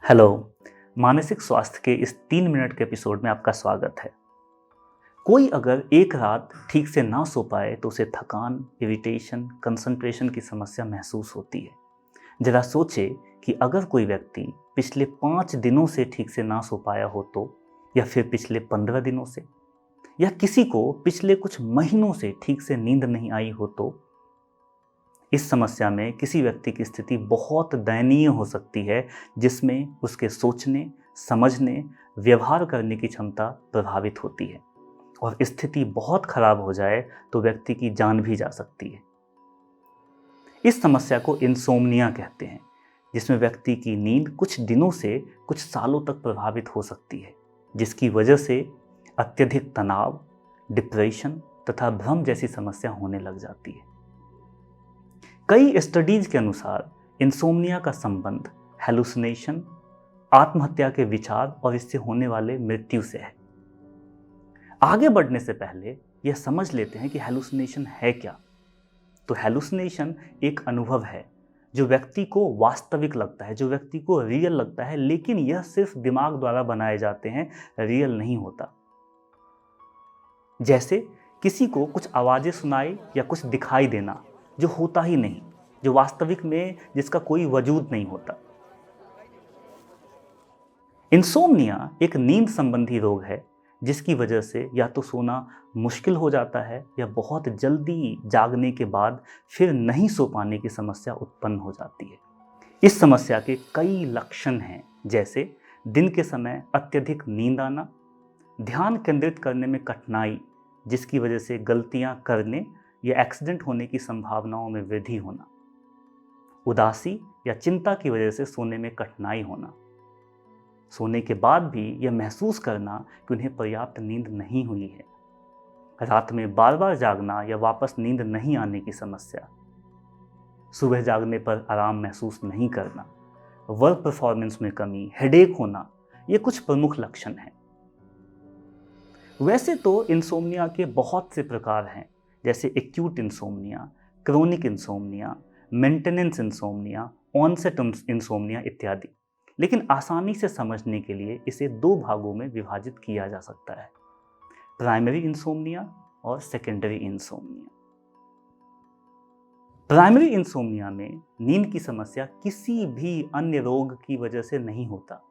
Hello. मानसिक स्वास्थ्य के इस 3 मिनट के एपिसोड में आपका स्वागत है। कोई अगर एक रात ठीक से ना सो पाए तो उसे थकान, इरिटेशन, कंसंट्रेशन की समस्या महसूस होती है। जरा सोचे कि अगर कोई व्यक्ति पिछले 5 दिनों से ठीक से ना सो पाया हो तो, या फिर पिछले 15 दिनों से, या किसी को पिछले कुछ महीनों से ठीक से नींद नहीं आई हो तो इस समस्या में किसी व्यक्ति की स्थिति बहुत दयनीय हो सकती है, जिसमें उसके सोचने, समझने, व्यवहार करने की क्षमता प्रभावित होती है और स्थिति बहुत खराब हो जाए तो व्यक्ति की जान भी जा सकती है। इस समस्या को इंसोम्निया कहते हैं, जिसमें व्यक्ति की नींद कुछ दिनों से कुछ सालों तक प्रभावित हो सकती है, जिसकी वजह से अत्यधिक तनाव, डिप्रेशन तथा भ्रम जैसी समस्या होने लग जाती है। कई स्टडीज के अनुसार इंसोम्निया का संबंध हेलुसिनेशन, आत्महत्या के विचार और इससे होने वाले मृत्यु से है। आगे बढ़ने से पहले यह समझ लेते हैं कि हेलुसिनेशन है क्या। तो हेलुसिनेशन एक अनुभव है जो व्यक्ति को वास्तविक लगता है, जो व्यक्ति को रियल लगता है, लेकिन यह सिर्फ दिमाग द्वारा बनाए जाते हैं, रियल नहीं होता। जैसे किसी को कुछ आवाजें सुनाई या कुछ दिखाई देना जो होता ही नहीं, जो वास्तविक में जिसका कोई वजूद नहीं होता। इंसोम्निया एक नींद संबंधी रोग है जिसकी वजह से या तो सोना मुश्किल हो जाता है या बहुत जल्दी जागने के बाद फिर नहीं सो पाने की समस्या उत्पन्न हो जाती है। इस समस्या के कई लक्षण हैं, जैसे दिन के समय अत्यधिक नींद आना, ध्यान केंद्रित करने में कठिनाई जिसकी वजह से गलतियां करने या एक्सीडेंट होने की संभावनाओं में वृद्धि होना, उदासी या चिंता की वजह से सोने में कठिनाई होना, सोने के बाद भी यह महसूस करना कि उन्हें पर्याप्त नींद नहीं हुई है, रात में बार बार जागना या वापस नींद नहीं आने की समस्या, सुबह जागने पर आराम महसूस नहीं करना, वर्क परफॉर्मेंस में कमी, हेडेक होना, ये कुछ प्रमुख लक्षण हैं। वैसे तो इंसोम्निया के बहुत से प्रकार हैं, जैसे acute insomnia, chronic insomnia, maintenance insomnia, onset insomnia इत्यादि। लेकिन आसानी से समझने के लिए इसे 2 भागों में विभाजित किया जा सकता है, प्राइमरी इंसोम्निया और सेकेंडरी इंसोम्निया। प्राइमरी इंसोम्निया में नींद की समस्या किसी भी अन्य रोग की वजह से नहीं होता,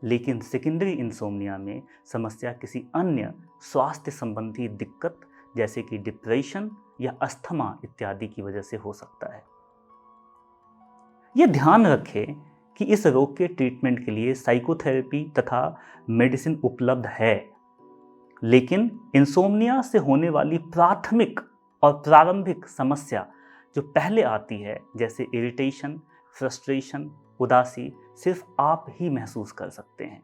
लेकिन सेकेंडरी इंसोम्निया में समस्या किसी अन्य स्वास्थ्य संबंधी दिक्कत जैसे कि डिप्रेशन या अस्थमा इत्यादि की वजह से हो सकता है। यह ध्यान रखें कि इस रोग के ट्रीटमेंट के लिए साइकोथेरेपी तथा मेडिसिन उपलब्ध है, लेकिन इंसोम्निया से होने वाली प्राथमिक और प्रारंभिक समस्या जो पहले आती है, जैसे इरिटेशन, फ्रस्ट्रेशन, उदासी, सिर्फ आप ही महसूस कर सकते हैं।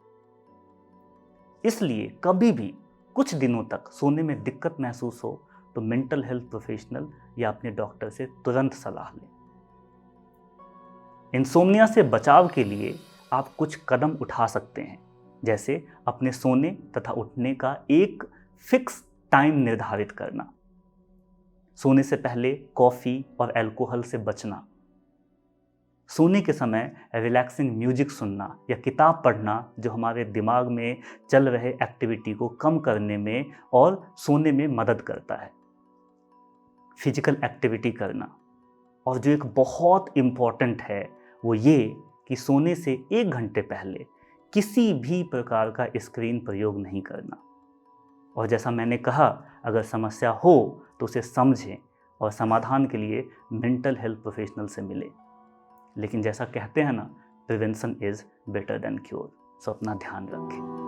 इसलिए कभी भी कुछ दिनों तक सोने में दिक्कत महसूस हो तो मेंटल हेल्थ प्रोफेशनल या अपने डॉक्टर से तुरंत सलाह लें। इंसोम्निया से बचाव के लिए आप कुछ कदम उठा सकते हैं, जैसे अपने सोने तथा उठने का एक फिक्स टाइम निर्धारित करना, सोने से पहले कॉफ़ी और अल्कोहल से बचना, सोने के समय रिलैक्सिंग म्यूजिक सुनना या किताब पढ़ना जो हमारे दिमाग में चल रहे एक्टिविटी को कम करने में और सोने में मदद करता है, फिजिकल एक्टिविटी करना, और जो एक बहुत इम्पॉर्टेंट है वो ये कि सोने से 1 घंटे पहले किसी भी प्रकार का स्क्रीन प्रयोग नहीं करना। और जैसा मैंने कहा, अगर समस्या हो तो उसे समझें और समाधान के लिए मेंटल हेल्थ प्रोफेशनल से मिलें। लेकिन जैसा कहते हैं ना, prevention is better than cure. So अपना ध्यान रखें।